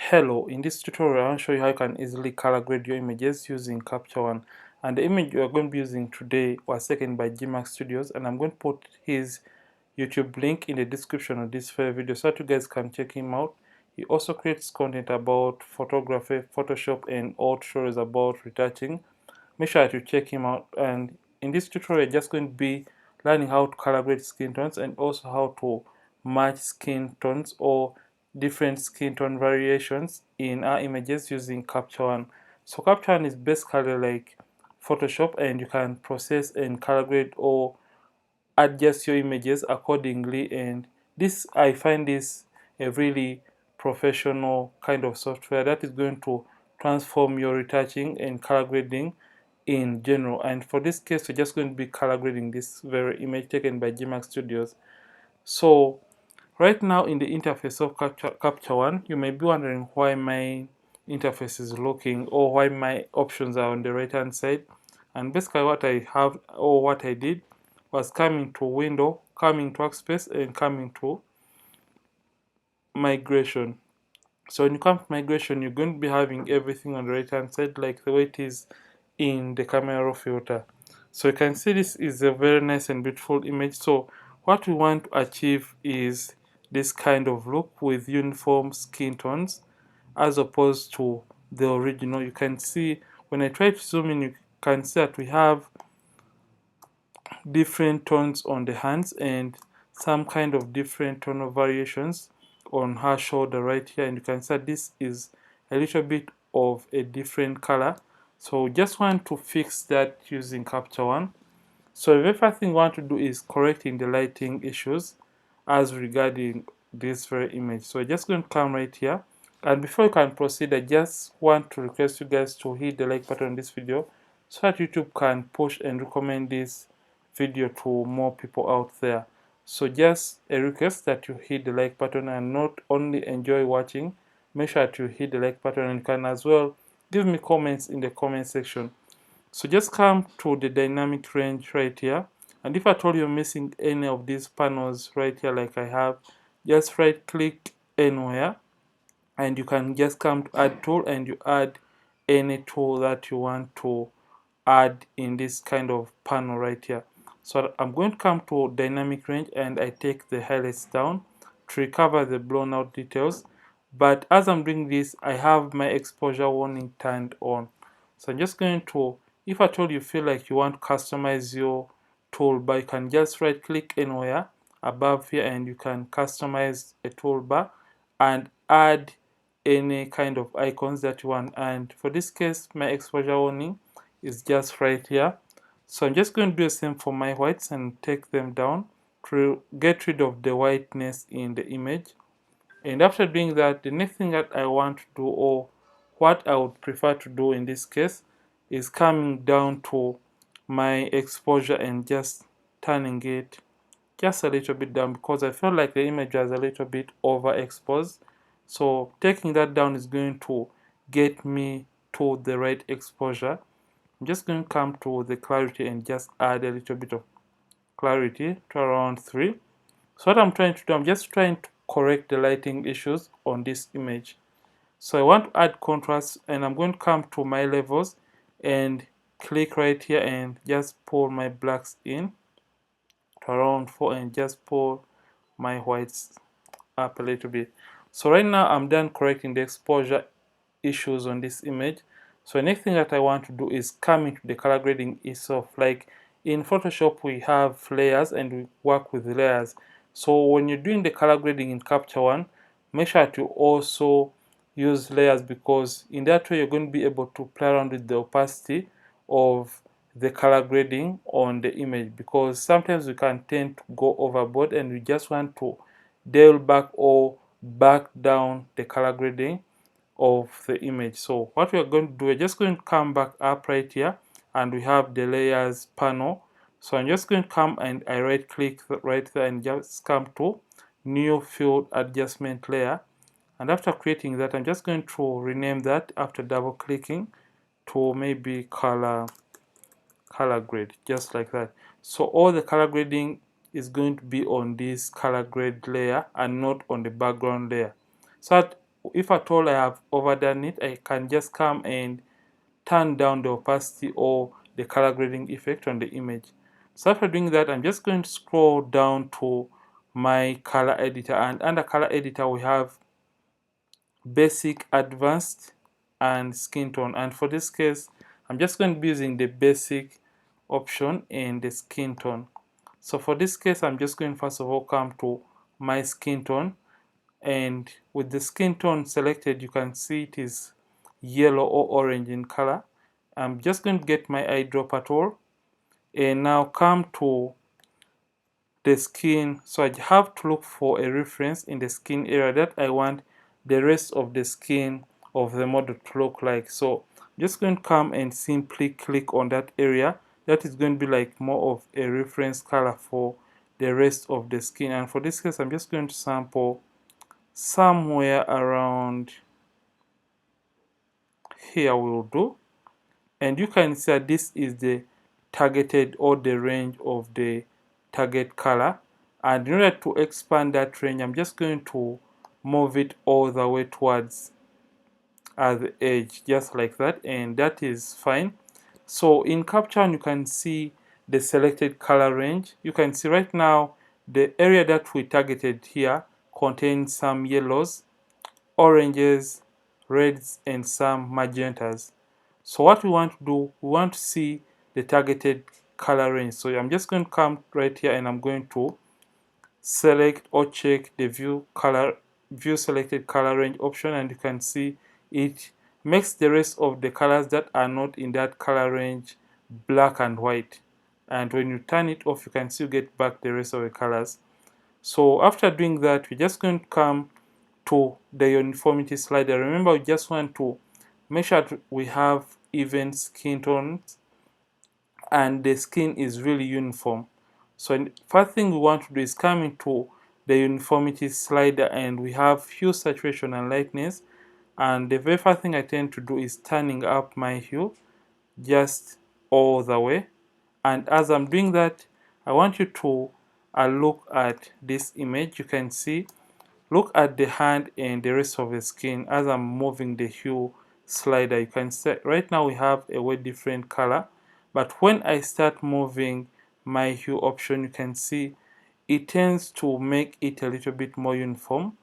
Hello, in this tutorial I'll show you how you can easily color grade your images using Capture One. And the image we are going to be using today was taken by GMax Studios, and I'm going to put his YouTube link in the description of this video so that you guys can check him out. He also creates content about photography, Photoshop, and all tutorials about retouching. Make sure that you check him out. And in this tutorial, we're just going to be learning how to color grade skin tones and also how to match skin tones or different skin tone variations in our images using Capture One. So Capture One is basically like Photoshop, and you can process and color grade or adjust your images accordingly. And this, I find this a really professional kind of software that is going to transform your retouching and color grading in general. And for this case, we're just going to be color grading this very image taken by GMax Studios. So right now in the interface of Capture One, you may be wondering why my interface is looking or why my options are on the right hand side. And basically what I have or what I did was coming to window, coming to workspace, and coming to migration. So when you come to migration, you're going to be having everything on the right hand side like the way it is in the camera raw filter. So you can see this is a very nice and beautiful image. So what we want to achieve is this kind of look with uniform skin tones as opposed to the original. You can see when I try to zoom in, you can see that we have different tones on the hands and some kind of different tonal variations on her shoulder right here, and you can see this is a little bit of a different color. So just want to fix that using Capture One. So the first thing we want to do is correcting the lighting issues as regarding this very image. So just going to come right here, and before you can proceed, I just want to request you guys to hit the like button on this video so that YouTube can push and recommend this video to more people out there. So just a request that you hit the like button and not only enjoy watching, make sure that you hit the like button, and you can as well give me comments in the comment section. So just come to the dynamic range right here, and if at all you're missing any of these panels right here like I have, just right click anywhere and you can just come to add tool and you add any tool that you want to add in this kind of panel right here. So I'm going to come to dynamic range and I take the highlights down to recover the blown out details. But as I'm doing this, I have my exposure warning turned on. So I'm just going to, if at all you feel like you want to customize your toolbar, you can just right click anywhere above here and you can customize a toolbar and add any kind of icons that you want. And for this case, my exposure warning is just right here. So I'm just going to do the same for my whites and take them down to get rid of the whiteness in the image. And after doing that, the next thing that I want to do, or what I would prefer to do in this case, is coming down to my exposure and just turning it just a little bit down, because I felt like the image was a little bit overexposed. So taking that down is going to get me to the right exposure. I'm just going to come to the clarity and just add a little bit of clarity to around 3. So what I'm trying to do, I'm just trying to correct the lighting issues on this image. So I want to add contrast, and I'm going to come to my levels and click right here and just pull my blacks in to around 4 and just pull my whites up a little bit. So right now I'm done correcting the exposure issues on this image. So the next thing that I want to do is come into the color grading itself. Like in Photoshop we have layers and we work with layers. So when you're doing the color grading in Capture One, make sure to also use layers, because in that way you're going to be able to play around with the opacity of the color grading on the image, because sometimes we can tend to go overboard and we just want to dial back or back down the color grading of the image. So what we are going to do, we're just going to come back up right here and we have the layers panel. So I'm just going to come and I right click right there and just come to new field adjustment layer, and after creating that I'm just going to rename that after double clicking to maybe color grade, just like that. So all the color grading is going to be on this color grade layer and not on the background layer. So that if at all I have overdone it, I can just come and turn down the opacity or the color grading effect on the image. So after doing that, I'm just going to scroll down to my color editor, and under color editor we have basic, advanced, and skin tone. And for this case, I'm just going to be using the basic option and the skin tone. So for this case, I'm just going first of all come to my skin tone, and with the skin tone selected, you can see it is yellow or orange in color. I'm just going to get my eyedropper tool and now come to the skin. So I have to look for a reference in the skin area that I want the rest of the skin of the model to look like. So I'm just going to come and simply click on that area. That is going to be like more of a reference color for the rest of the skin. And for this case, I'm just going to sample somewhere around here will do. And you can see that this is the targeted or the range of the target color. And in order to expand that range, I'm just going to move it all the way towards the edge, just like that, and that is fine. So in Capture, you can see the selected color range. You can see right now the area that we targeted here contains some yellows, oranges, reds, and some magentas. So what we want to do, we want to see the targeted color range. So I'm just going to come right here and I'm going to select or check the view selected color range option, and you can see it makes the rest of the colors that are not in that color range black and white. And when you turn it off, you can still get back the rest of the colors. So after doing that, we're just going to come to the uniformity slider. Remember, we just want to make sure that we have even skin tones and the skin is really uniform. So first thing we want to do is come into the uniformity slider, and we have hue, saturation, and lightness. And the very first thing I tend to do is turning up my hue just all the way. And as I'm doing that, I want you to look at this image. You can see, look at the hand and the rest of the skin as I'm moving the hue slider. You can see right now we have a way different color, but when I start moving my hue option, you can see it tends to make it a little bit more uniform.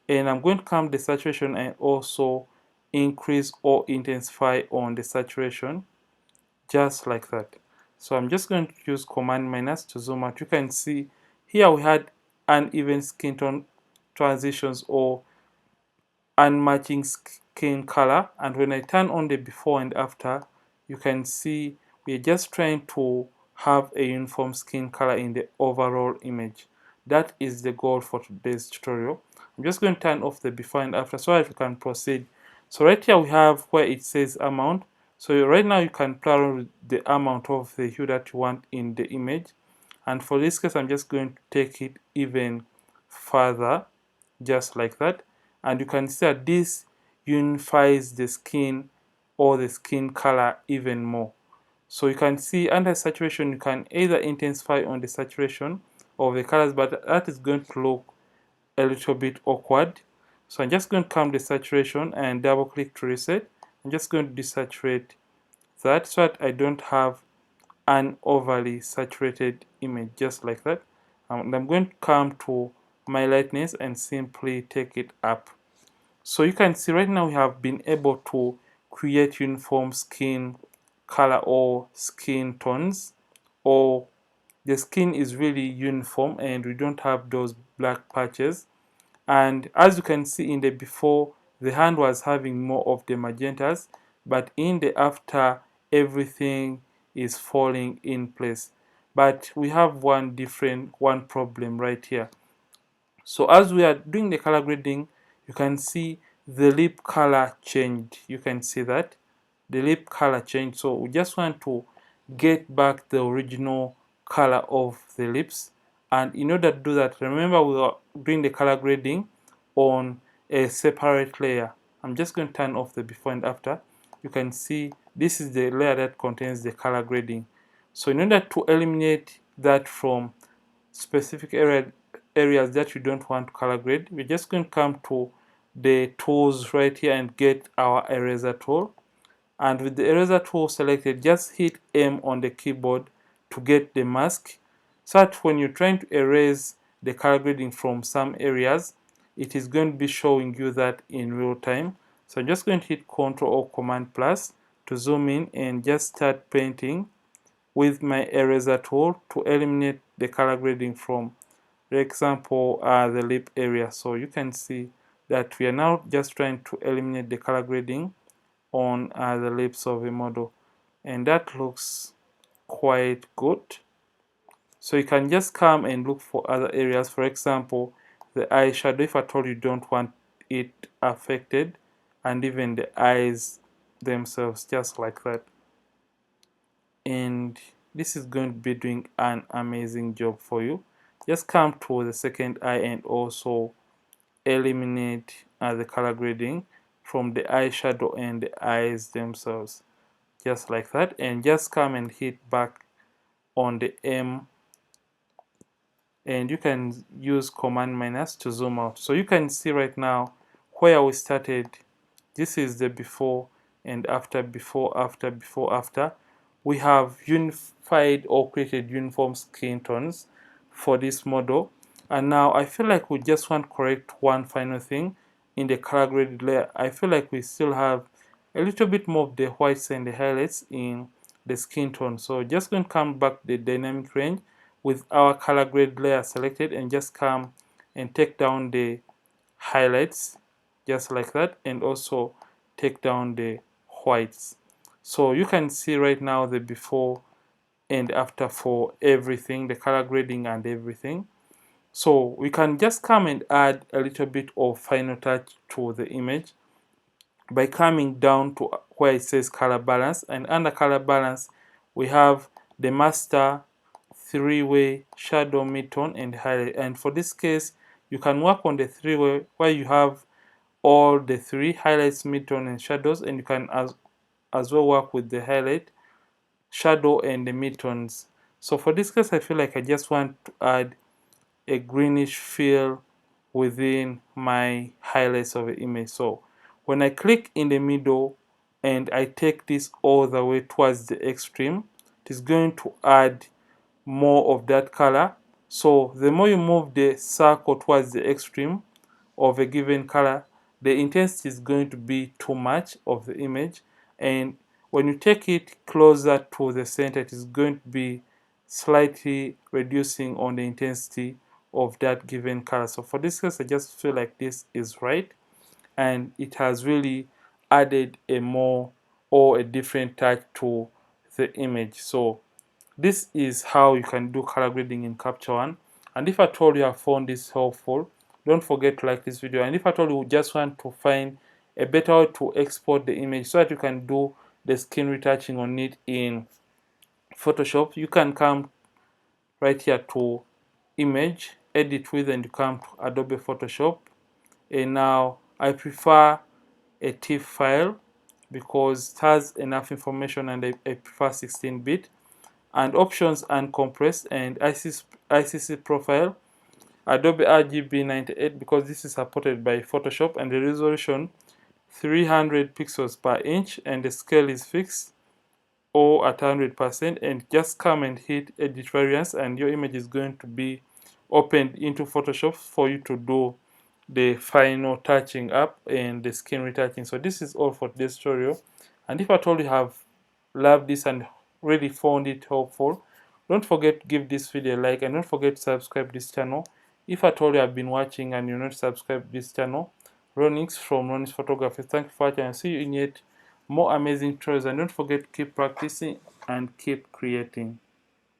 And I'm going to come the saturation and also increase or intensify on the saturation, just like that. So I'm just going to use Command minus to zoom out. You can see here we had uneven skin tone transitions or unmatching skin color, and when I turn on the before and after, you can see we're just trying to have a uniform skin color in the overall image. That is the goal for today's tutorial. I'm just going to turn off the before and after so that we can proceed. So right here we have where it says amount. So right now you can play around with the amount of the hue that you want in the image, and for this case I'm just going to take it even further, just like that. And you can see that this unifies the skin or the skin color even more. So you can see under saturation, you can either intensify on the saturation of the colors, but that is going to look a little bit awkward. So I'm just going to come to saturation and double click to reset. I'm just going to desaturate that so that I don't have an overly saturated image, just like that. And I'm going to come to my lightness and simply take it up. So you can see right now we have been able to create uniform skin color or skin tones, or the skin is really uniform and we don't have those black patches. And as you can see in the before, the hand was having more of the magentas, but in the after, everything is falling in place. But we have one problem right here. So as we are doing the color grading, you can see the lip color changed. You can see that the lip color changed. So we just want to get back the original color of the lips. And in order to do that, remember we are doing the color grading on a separate layer. I'm just going to turn off the before and after. You can see this is the layer that contains the color grading. So in order to eliminate that from specific areas that you don't want to color grade, we're just going to come to the tools right here and get our eraser tool. And with the eraser tool selected, just hit M on the keyboard to get the mask, so that when you're trying to erase the color grading from some areas, it is going to be showing you that in real time. So I'm just going to hit Ctrl or Command plus to zoom in and just start painting with my eraser tool to eliminate the color grading from, for example, the lip area. So you can see that we are now just trying to eliminate the color grading on the lips of a model, and that looks quite good. So you can just come and look for other areas, for example the eyeshadow, if at all you don't want it affected, and even the eyes themselves, just like that. And this is going to be doing an amazing job for you. Just come to the second eye and also eliminate the color grading from the eyeshadow and the eyes themselves, just like that. And just come and hit back on the M, and you can use Command minus to zoom out. So you can see right now where we started. This is the before and after, before, after, before, after. We have unified or created uniform skin tones for this model. And now I feel like we just want to correct one final thing in the color graded layer. I feel like we still have a little bit more of the whites and the highlights in the skin tone. So just going to come back to the dynamic range with our color grade layer selected, and just come and take down the highlights, just like that, and also take down the whites. So you can see right now the before and after for everything, the color grading and everything. So we can just come and add a little bit of final touch to the image by coming down to where it says color balance, and under color balance we have the master, three-way, shadow, midtone, and highlight. And for this case you can work on the three-way where you have all the three: highlights, midtone, and shadows, and you can as well work with the highlight, shadow, and the midtones. So for this case I feel like I just want to add a greenish feel within my highlights of the image. So when I click in the middle and I take this all the way towards the extreme, it is going to add more of that color. So the more you move the circle towards the extreme of a given color, the intensity is going to be too much of the image, and when you take it closer to the center, it is going to be slightly reducing on the intensity of that given color. So for this case I just feel like this is right, and it has really added a more or a different touch to the image. So this is how you can do color grading in Capture One. And if at all you have found this helpful, don't forget to like this video. And if at all you just want to find a better way to export the image so that you can do the skin retouching on it in Photoshop, you can come right here to Image, Edit With, and you come to Adobe Photoshop. And now I prefer a TIFF file because it has enough information, and I prefer 16-bit. And options, uncompressed, and ICC profile, Adobe RGB 98 because this is supported by Photoshop, and the resolution 300 pixels per inch, and the scale is fixed or at 100%. And just come and hit edit variants, and your image is going to be opened into Photoshop for you to do the final touching up and the skin retouching. So this is all for this tutorial, and if at all you have loved this and really found it helpful, don't forget to give this video a like, and don't forget to subscribe this channel. If at all you have been watching and you're not subscribed this channel, Ronix from Ronix Photography, thank you for watching, and see you in yet more amazing tutorials. And don't forget to keep practicing and keep creating.